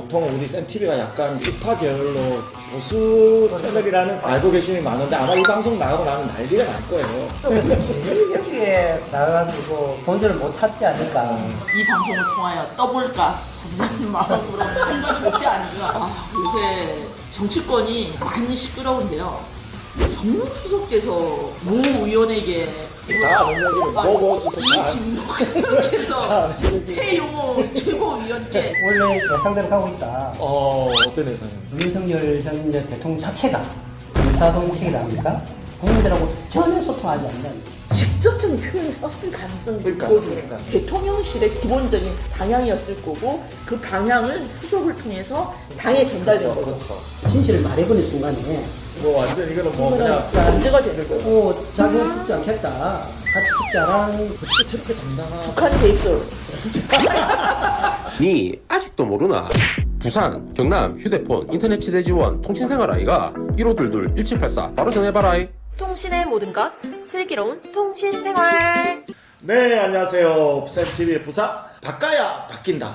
보통 우리 센TV가 약간 우파 계열로 보수 채널이라는 알고 계시는 분이 많은데 아마 이 방송 나가고 나면 난리가 날 거예요. 그래서 여기에 나가가지고 본전을 못 찾지 않을까. 이 방송을 통하여 떠볼까 하는 마음으로 한 건 절대 아니고요. 요새 정치권이 많이 시끄러운데요. 정무수석께서 모 의원에게 다 아는 얘기를 뭐고 이진목수석께서 태용호 최고위원께 원래 예상대로 가고 있다. 어떤 회사님? 윤석열 현 대통령 자체가 군사동식이다 합니까? 국민들하고 전혀 소통하지 않는. 직접적인 표현을 썼을 가능성이 있거든요. 그러니까. 대통령실의 기본적인 방향이었을 거고 그 방향을 수석을 통해서 당에 전달된 거죠. 그렇죠. 진실을 말해버린 순간에 뭐 완전 이거는 뭐 그냥 문제가 되는 거예요. 자기는 죽지 않겠다. 같이 죽자라는 어떻게 저렇게 당당한 북한 개입설. 니 아직도 모르나? 부산, 경남, 휴대폰, 인터넷 치대 지원, 통신생활 아이가 1522-1784 바로 전해봐라이. 통신의 모든 것, 슬기로운 통신생활. 네, 안녕하세요. 부산TV의 부사 바꿔야 바뀐다.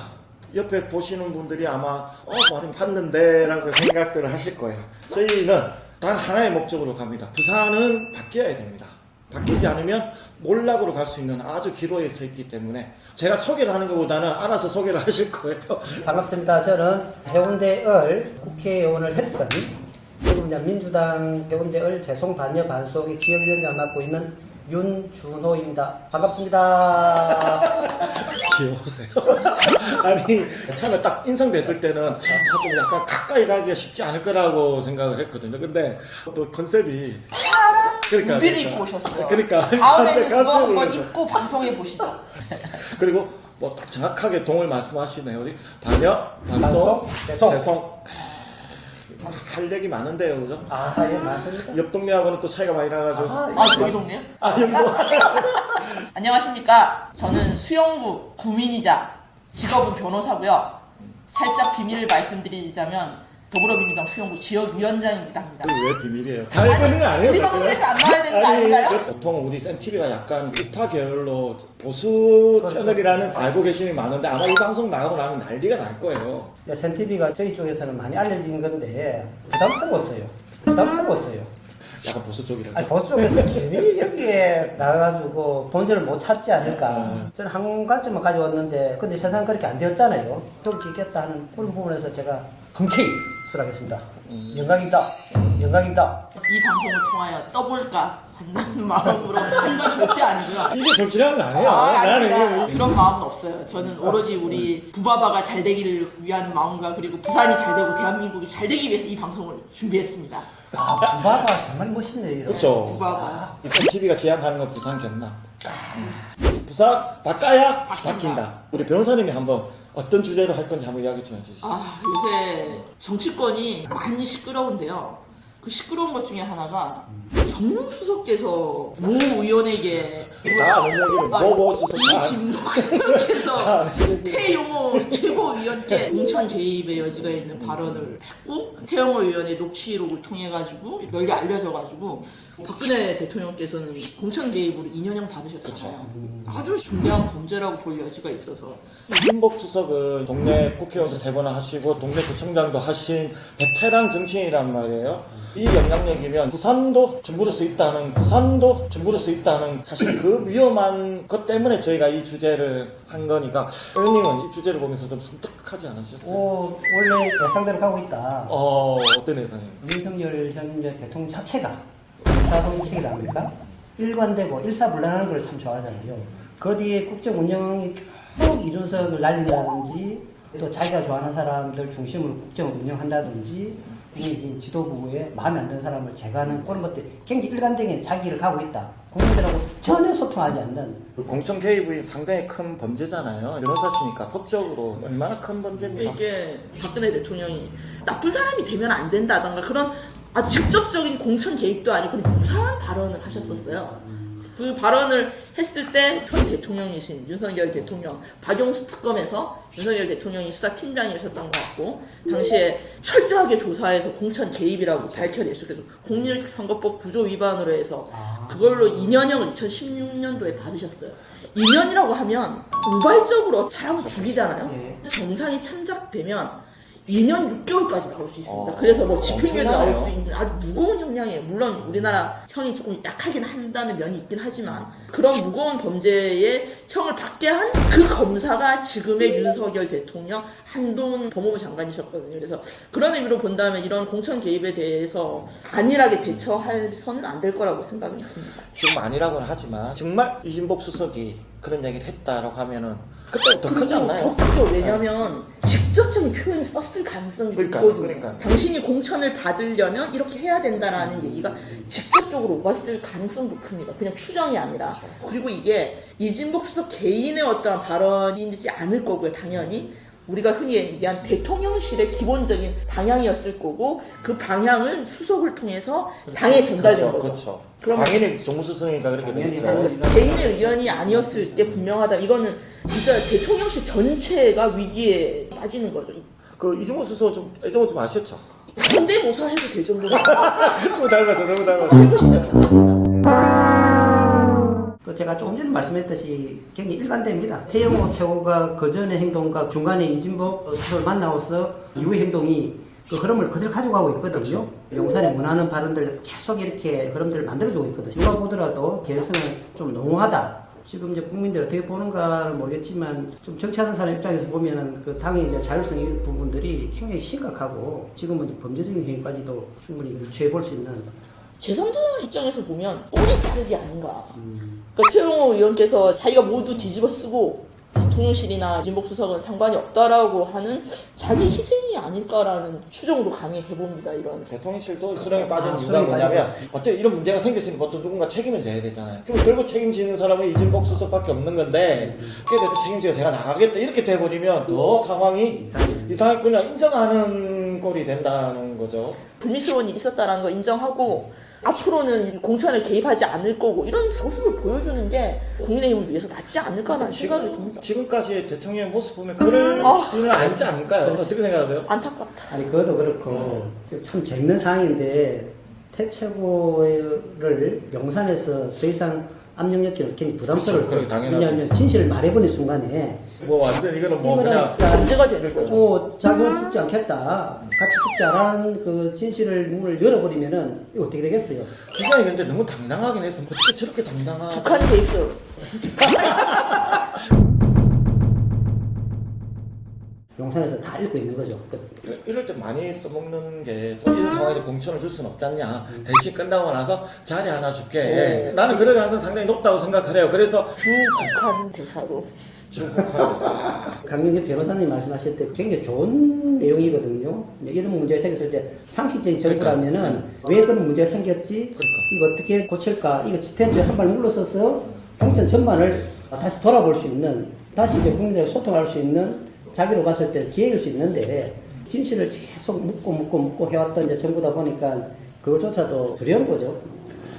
옆에 보시는 분들이 아마 말은 봤는데 라고 생각들을 하실 거예요. 저희는 단 하나의 목적으로 갑니다. 부산은 바뀌어야 됩니다. 바뀌지 않으면 몰락으로 갈 수 있는 아주 기로에 서 있기 때문에 제가 소개를 하는 것보다는 알아서 소개를 하실 거예요. 반갑습니다. 저는 해운대을 국회의원을 했던 지금 민주당 해운대을 재송반여 반수의 지역위원장 맡고 있는 윤준호입니다. 반갑습니다. 귀여우세요. 아니, 처음에 딱 인상됐을 때는 좀 약간 가까이 가기가 쉽지 않을 거라고 생각을 했거든요. 근데 또 컨셉이 그러니까 우비를 입고 오셨어요. 그러니까 다음에는 그거 깜짝 한번 놀라서. 입고 방송해 보시죠. 그리고 뭐 딱 정확하게 동을 말씀하시네요. 어디 반여, 반송, 반송, 재송. 할 얘기 많은데요, 그죠? 예, 맞습니다. 옆 동네하고는 또 차이가 많이 나가지고. 저희 동네요? 영도. 안녕하십니까. 저는 수영구 구민이자 직업은 변호사고요. 살짝 비밀을 말씀드리자면 더불어민주당 수영구 지역위원장입니다. 합니다. 왜 비밀이에요? 달고는 아니에요. 우리 방송에서 안 나와야 되는 거 아닌가요? 보통 우리 센TV가 약간 우파 계열로 보수 그렇죠. 채널이라는 알고 계시는 분이 많은데 아마 이 방송 나가고 나면 난리가 날 거예요. 센TV가 저희 쪽에서는 많이 알려진 건데 부담스러웠어요. 약간 보수 쪽이라서. 아니, 보수 쪽에서 괜히 여기에 나가가지고 본전을 못 찾지 않을까. 저는 한 관점만 가져왔는데 근데 세상 그렇게 안 되었잖아요. 좀 있겠다 하는 그런 부분에서 제가 흔쾌히 수락했습니다. 영광입니다. 이 방송을 통하여 떠볼까 하는 마음으로 한 건 절대 아니고요. 이게 정치라는 거 아니에요. 아닙니다. 그런 마음은 없어요. 저는 오로지 우리 부바바가 잘 되기를 위한 마음과 그리고 부산이 잘 되고 대한민국이 잘 되기 위해서 이 방송을 준비했습니다. 부바가 정말 멋있네요. 이런. 그렇죠. 부바바. 이 센TV가 제안하는 건 부산 경남. 부산 바꿔야 바뀐다. 우리 변호사님이 한번 어떤 주제로 할 건지 한번 이야기 좀 해주시죠. 요새 정치권이 많이 시끄러운데요. 그 시끄러운 것 중에 하나가 정무수석께서 모 의원에게 다 아는 얘기를 뭐고 이진목수석께서 태용호 최고위원께 공천 개입의 여지가 있는 발언을 했고 태용호 의원의 녹취록을 통해 가지고 널리 알려져 가지고 박근혜 대통령께서는 공천 개입으로 2년형 받으셨잖아요. 아주 중대한 범죄라고 볼 여지가 있어서 이진복 수석은 동네 국회의원도 3번 하시고 동네 구청장도 하신 베테랑 정치인이란 말이에요. 이 영향력이면 부산도 주무를 수 있다는 사실 그 위험한 것 때문에 저희가 이 주제를 한 거니까 의원님은 이 주제를 보면서 좀 섬뜩하지 않으셨어요? 원래 예상대로 가고 있다. 어떤 회사님? 윤석열 현 대통령 자체가 군사동식이다 합니까? 일관되고 일사불란한 걸 참 좋아하잖아요. 그 뒤에 국정 운영이 쭉 이준석을 날린다든지 또 자기가 좋아하는 사람들 중심으로 국정을 운영한다든지 국민 지도부에 마음에 안 드는 사람을 제거하는 그런 것들 굉장히 일관되게 자기를 가고 있다. 국민들하고 전혀 소통하지 않는. 공천 개입이 상당히 큰 범죄잖아요. 변호사시니까 법적으로 얼마나 큰 범죄입니까? 이게 박근혜 대통령이 나쁜 사람이 되면 안 된다던가 그런 아주 직접적인 공천 개입도 아니고 그냥 무사한 발언을 하셨었어요. 그 발언을 했을 때 현 대통령이신 윤석열 대통령 박용수 특검에서 윤석열 대통령이 수사팀장이셨던 것 같고 당시에 철저하게 조사해서 공천 개입이라고 밝혀냈어요. 그래서 공직선거법 구조 위반으로 해서 그걸로 2년형을 2016년도에 받으셨어요. 2년이라고 하면 우발적으로 사람을 죽이잖아요. 정상이 참작되면 2년 6개월까지 나올 수 있습니다. 어, 그래서 뭐 집행유예도 나올 엄청나네요. 수 있는 아주 무거운 형량이에요. 물론 우리나라 형이 조금 약하긴 한다는 면이 있긴 하지만 그런 무거운 범죄의 형을 받게 한 그 검사가 지금의 윤석열 대통령 한동훈 법무부 장관이셨거든요. 그래서 그런 의미로 본다면 이런 공천 개입에 대해서 안일하게 대처해서는 안 될 거라고 생각이 듭니다. 지금 아니라고는 하지만 정말 이진복 수석이 그런 얘기를 했다라고 하면은 그때부터 더 크지 않나요? 더 크죠. 왜냐하면 직접적인 표현을 썼을 가능성이 있거든요. 그러니까요. 당신이 공천을 받으려면 이렇게 해야 된다라는 얘기가 직접적으로 오갔을 가능성도 큽니다. 그냥 추정이 아니라. 그리고 이게 이진복 수석 개인의 어떠한 발언이지 않을 거고요. 당연히. 우리가 흔히 얘기한 대통령실의 기본적인 방향이었을 거고 그 방향은 수석을 통해서 당에 전달된 거죠. 그렇죠. 그러면 당연히 정무수석이니까 그렇게 되겠죠. 그러니까 개인의 의견이 아니었을 때 분명하다. 이거는 진짜 대통령실 전체가 위기에 빠지는 거죠. 그 이진복 수석 좀 예전부터 좀 아셨죠? 성대모사 해도 될 정도로 너무 닮았어, 너무 닮았어. 해보시다 성대모사. 그 제가 조금 전에 말씀했듯이 굉장히 일관됩니다. 태영호 최고가 그 전의 행동과 중간에 이진복 수석을 만나고서 이후의 행동이 그 흐름을 그대로 가져가고 있거든요. 용산에 원하는 발언들 계속 이렇게 흐름들을 만들어주고 있거든요. 누가 보더라도 개성은 좀 농후하다. 지금 이제 국민들이 어떻게 보는가는 모르겠지만 좀 정치하는 사람 입장에서 보면은 그 당의 이제 자율성 이 부분들이 굉장히 심각하고 지금은 범죄적인 행위까지도 충분히 유추해 볼 수 있는 제3자 입장에서 보면 꼬리 자르기 아닌가. 그러니까 태용호 의원께서 자기가 모두 뒤집어 쓰고 대통령실이나 진복 수석은 상관이 없다라고 하는 자기 희생이 아닐까라는 추정도 강히 해봅니다. 이런. 대통령실도 수렁에 빠진 이유가 수렁에 뭐냐면 어차피 이런 문제가 생겼으니까 어떤 누군가 책임을 져야 되잖아요. 그럼 결국 책임지는 사람은 이진복 수석밖에 없는 건데 그게 대도 책임지고 제가 나가겠다 이렇게 돼버리면 더 상황이 이상하게 그냥 인정하는 꼴이 된다는 거죠. 불미스러운 일이 있었다라는 거 인정하고 앞으로는 공천에 개입하지 않을 거고 이런 모습을 보여주는 게 국민의힘을 위해서 낫지 않을까라는 생각이 듭니다. 지금까지 대통령의 모습 보면 그럴 줄은 알지 않을까요? 어떻게 생각하세요? 안타깝다. 아니 그것도 그렇고 참 재밌는 상황인데 태 최고를 용산에서 더 이상 압력넣기는 굉장히 부담스러울 그렇죠. 당연하죠. 왜냐하면 진실을 말해버린 순간에 뭐 완전 이거는 뭐 이거는 그냥 문제가 되는 거죠. 자기는 죽지 않겠다 같이 죽지 않은 그 진실을 문을 열어버리면은 이거 어떻게 되겠어요? 기자이 근데 너무 당당하긴 했어. 어떻게 저렇게 당당하지? 북한 개입설. 용산에서 다 읽고 있는 거죠. 이럴 때 많이 써먹는 게 또 이런 상황에서 공천을 줄 수는 없잖냐. 대신 끝나고 나서 자리 하나 줄게. 나는 그럴 가능성이 상당히 높다고 생각을 해요. 그래서 북한 대사로. 강민규 변호사님 말씀하실 때 굉장히 좋은 내용이거든요. 이런 문제가 생겼을 때 상식적인 정부라면은 왜 그런 문제가 생겼지? 이거 어떻게 고칠까? 이거 시스템적으로 한 발 물러서서 공천 전반을 다시 돌아볼 수 있는, 다시 이제 국민들과 소통할 수 있는 자기로 봤을 때 기회일 수 있는데 진실을 계속 묻고 해왔던 이제 정부다 보니까 그것조차도 두려운 거죠.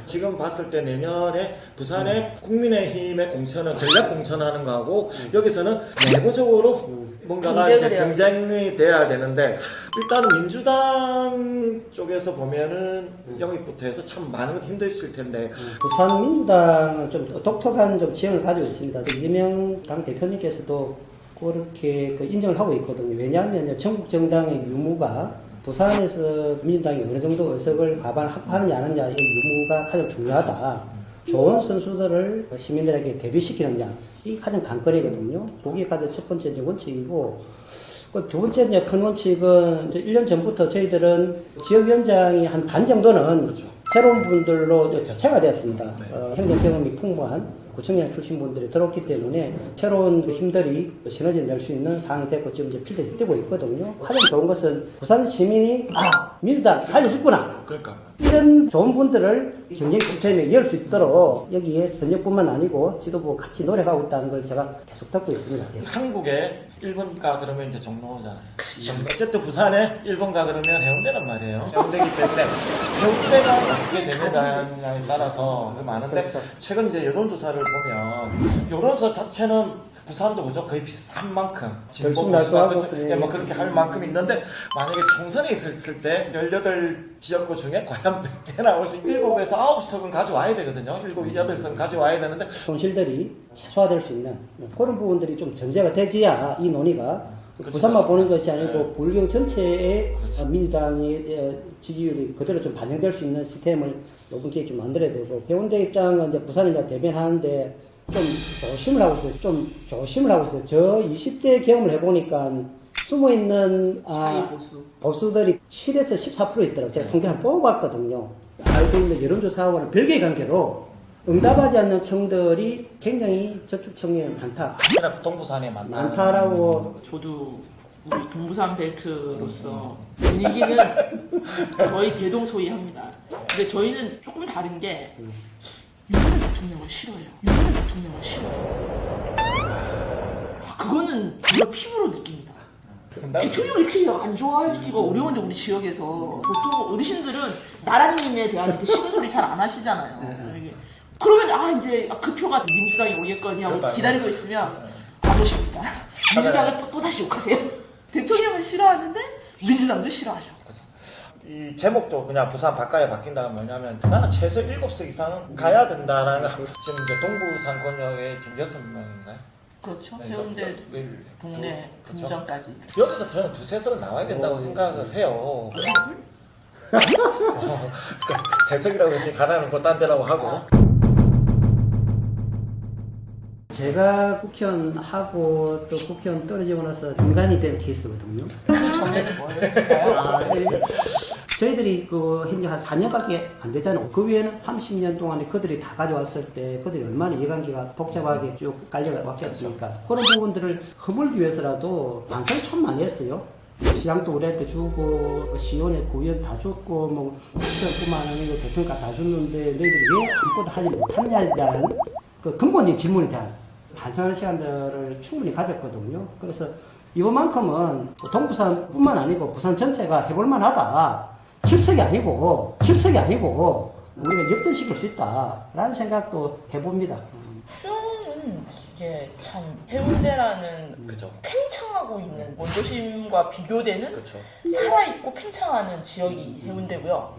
지금 봤을 때 내년에 부산의 국민의힘의 공천은 전략 공천하는 거하고 여기서는 내부적으로 뭔가가 이제 경쟁이 돼야 되는데 일단은 민주당 쪽에서 보면은 영입부터 해서 참 많은 건 힘들었을 텐데 부산 민주당은 좀 독특한 좀 지형을 가지고 있습니다. 이재명 당 대표님께서도 그렇게 인정을 하고 있거든요. 왜냐하면 전국 정당의 유무가 부산에서 민주당이 어느 정도 의석을 과반하느냐 안 하느냐 이 유무가 가장 중요하다. 좋은 선수들을 시민들에게 대비시키느냐 이게 가장 관건이거든요. 그게 가장 첫 번째 원칙이고 두 번째 큰 원칙은 이제 1년 전부터 저희들은 지역위원장이 한 반 정도는 새로운 분들로 교체가 되었습니다. 행정 경험이 풍부한 구청장 출신 분들이 들어왔기 때문에 새로운 힘들이 시너지 낼 수 있는 상황이 됐고 지금 이제 필드에서 뛰고 있거든요. 가장 좋은 것은 부산 시민이 민주당 살려줬구나. 그러니까 이런 좋은 분들을 경쟁 시스템에 이을 수 있도록 여기에 현역뿐만 아니고 지도부 같이 노력하고 있다는 걸 제가 계속 듣고 있습니다. 예. 한국에 일본가 그러면 이제 종로잖아요. 어쨌든 부산에 일본가 그러면 해운대란 말이에요. 해운대이기 때문에 해운대가 어떻게 되느냐에 따라서 많은데 그렇죠. 최근 이제 여론조사를 보면 여론조 자체는 부산도 그죠 거의 비슷한 만큼 들쑥날쑥하고 뭐 그렇게 할 만큼 있는데 만약에 총선에 있었을 때 18지역구 중에 과연 몇 개 나올지 7에서 9석은 가져와야 되거든요. 7, 8석은 가져와야 되는데 손실들이 최소화될 수 있는 그런 부분들이 좀 전제가 되지야 이 논의가 부산만 보는 것이 아니고 불경 전체의 민주당의 지지율이 그대로 좀 반영될 수 있는 시스템을 이번 기회에 좀 만들어야 되고, 해운대 입장은 이제 부산을 이제 대변하는데 좀 조심을 하고 있어요. 저 20대 경험을 해보니까 숨어있는 보수들이 7에서 14% 있더라고요. 제가 통계를 한번 뽑아봤거든요. 알고 있는 여론조사와는 별개의 관계로 응답하지 않는 청들이 굉장히 저축층에 많다. 특히나 동부산에 많다라고. 저도 우리 동부산 벨트로서 분위기는 거의 대동소이합니다. 근데 저희는 조금 다른 게 윤석열 대통령을 싫어해요. 그거는 정말 피부로 느낍니다. 대통령 이렇게 안 좋아하기가 어려운데 우리 지역에서 보통 어르신들은 나라님에 대한 그 싫은 소리 잘 안 하시잖아요. 그러면 이제 그 표가 민주당이 오겠거니 하고 기다리고 있으면 안 오십니다. 민주당을 또다시 욕하세요. 대통령을 싫어하는데 민주당도 싫어하죠. 이 제목도 그냥 부산 바깥에 바뀐다 하면 뭐냐면 나는 최소 7석 이상은 가야 된다라는 지금 이제 동부산 권역에 지금 6명인가요? 그렇죠. 네, 해운대 저- 동네 그렇죠. 금정까지. 여기서 저는 2-3석은 나와야 된다고 생각을 해요. 그러니까 3석이라고 해서 가다는 딴 데라고 하고. 제가 국회의원 하고 또 국회의원 떨어지고 나서 인간이 된 케이스거든요. 그 전에는 뭐였을까요? 저희들이 현재 한 4년밖에 안 되잖아요. 그 위에는 30년 동안에 그들이 다 가져왔을 때 그들이 얼마나 이해관계가 복잡하게 쭉 깔려왔겠습니까? 그런 부분들을 허물기 위해서라도 만성천 많이 했어요. 시장도 우리한테 주고, 시원에 구의원 다 줬고, 국회의원뿐만 아니고 대통령까지 다 줬는데 너희들이 왜 아무것도 하지 못했냐에 대한 그 근본적인 질문에 대한 반성하는 시간들을 충분히 가졌거든요. 그래서 이번만큼은 동부산뿐만 아니고 부산 전체가 해볼만 하다. 7석이 아니고 우리가 역전시킬 수 있다라는 생각도 해봅니다. 수영은 이게 참 해운대라는 그죠. 팽창하고 있는 원도심과 비교되는 그렇죠. 살아있고 팽창하는 지역이 해운대고요.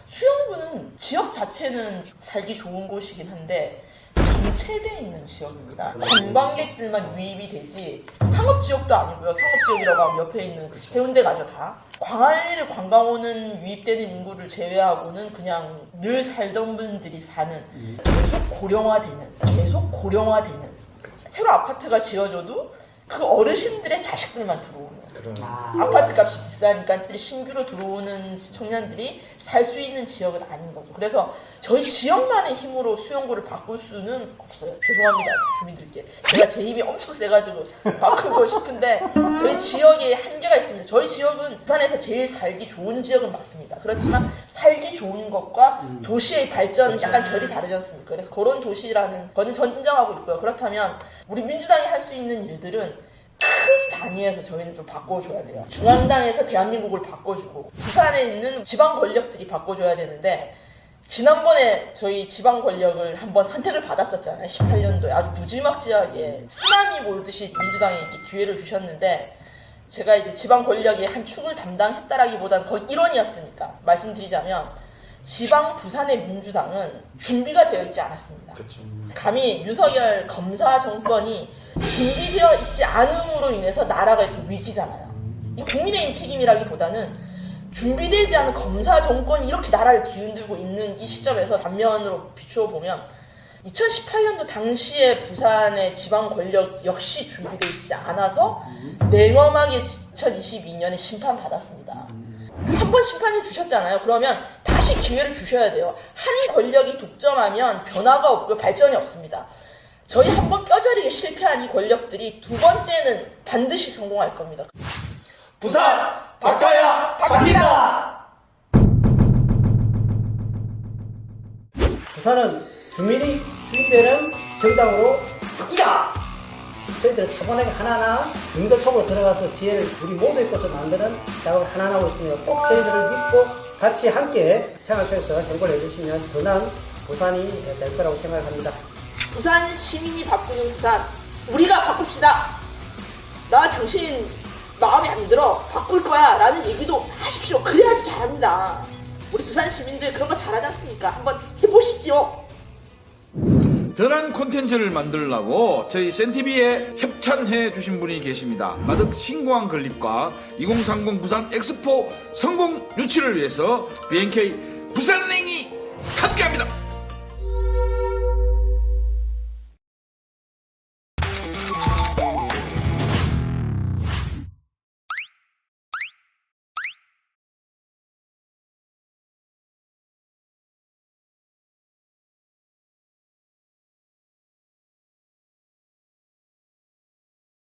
수영구는 지역 자체는 살기 좋은 곳이긴 한데 정체되어 있는 지역입니다. 관광객들만 유입이 되지 상업지역도 아니고요. 상업지역이라고 하면 옆에 있는 해운대가죠 다. 광안리를 관광오는 유입되는 인구를 제외하고는 그냥 늘 살던 분들이 사는 계속 고령화되는 새로 아파트가 지어져도 그 어르신들의 자식들만 들어오는 아파트 값이 비싸니까 신규로 들어오는 청년들이 살 수 있는 지역은 아닌 거죠. 그래서 저희 지역만의 힘으로 수영구를 바꿀 수는 없어요. 죄송합니다, 주민들께. 제가 제 힘이 엄청 세가지고 바꾸고 싶은데 저희 지역에 한계가 있습니다. 저희 지역은 부산에서 제일 살기 좋은 지역은 맞습니다. 그렇지만 살기 좋은 것과 도시의 발전은 약간 결이 다르지 않습니까? 그래서 그런 도시라는 거는 전 인정하고 있고요. 그렇다면 우리 민주당이 할 수 있는 일들은 큰 단위에서 저희는 좀 바꿔줘야 돼요. 중앙당에서 대한민국을 바꿔주고 부산에 있는 지방 권력들이 바꿔줘야 되는데 지난번에 저희 지방 권력을 한번 선택을 받았었잖아요. 18년도에 아주 무지막지하게 쓰나미 몰듯이 민주당이 이렇게 기회를 주셨는데 제가 이제 지방 권력의 한 축을 담당했다라기보다는 거의 일원이었으니까 말씀드리자면 지방 부산의 민주당은 준비가 되어 있지 않았습니다. 그렇죠. 감히 윤석열 검사 정권이 준비되어 있지 않음으로 인해서 나라가 이렇게 위기잖아요. 이 국민의힘 책임이라기보다는 준비되지 않은 검사 정권이 이렇게 나라를 뒤흔들고 있는 이 시점에서 단면으로 비추어 보면 2018년도 당시에 부산의 지방 권력 역시 준비되어 있지 않아서 냉엄하게 2022년에 심판받았습니다. 한 번 심판을 주셨잖아요. 그러면 다시 기회를 주셔야 돼요. 한 권력이 독점하면 변화가 없고 발전이 없습니다. 저희 한 번 뼈저리게 실패한 이 권력들이 두 번째는 반드시 성공할 겁니다. 부산 바꿔야 바뀐다. 부산은 주민이 주인되는 정당으로 바뀌자! 저희들은 차분하게 하나하나 주민들 속으로 들어가서 지혜를 우리 모두의 것을 만드는 작업을 하나하나 하고 있으며 꼭 저희들을 믿고 같이 함께 생활 속에서 행보를 해주시면 더 나은 부산이 될 거라고 생각합니다. 부산 시민이 바꾸는 부산, 우리가 바꿉시다. 나 당신 마음에 안 들어, 바꿀 거야 라는 얘기도 하십시오. 그래야지 잘합니다. 우리 부산 시민들 그런 거 잘하지 않습니까? 한번 해보시죠. 더 나은 콘텐츠를 만들려고 저희 센TV에 협찬해 주신 분이 계십니다. 가덕 신공항 건립과 2030 부산 엑스포 성공 유치를 위해서 BNK 부산은행이 함께합니다.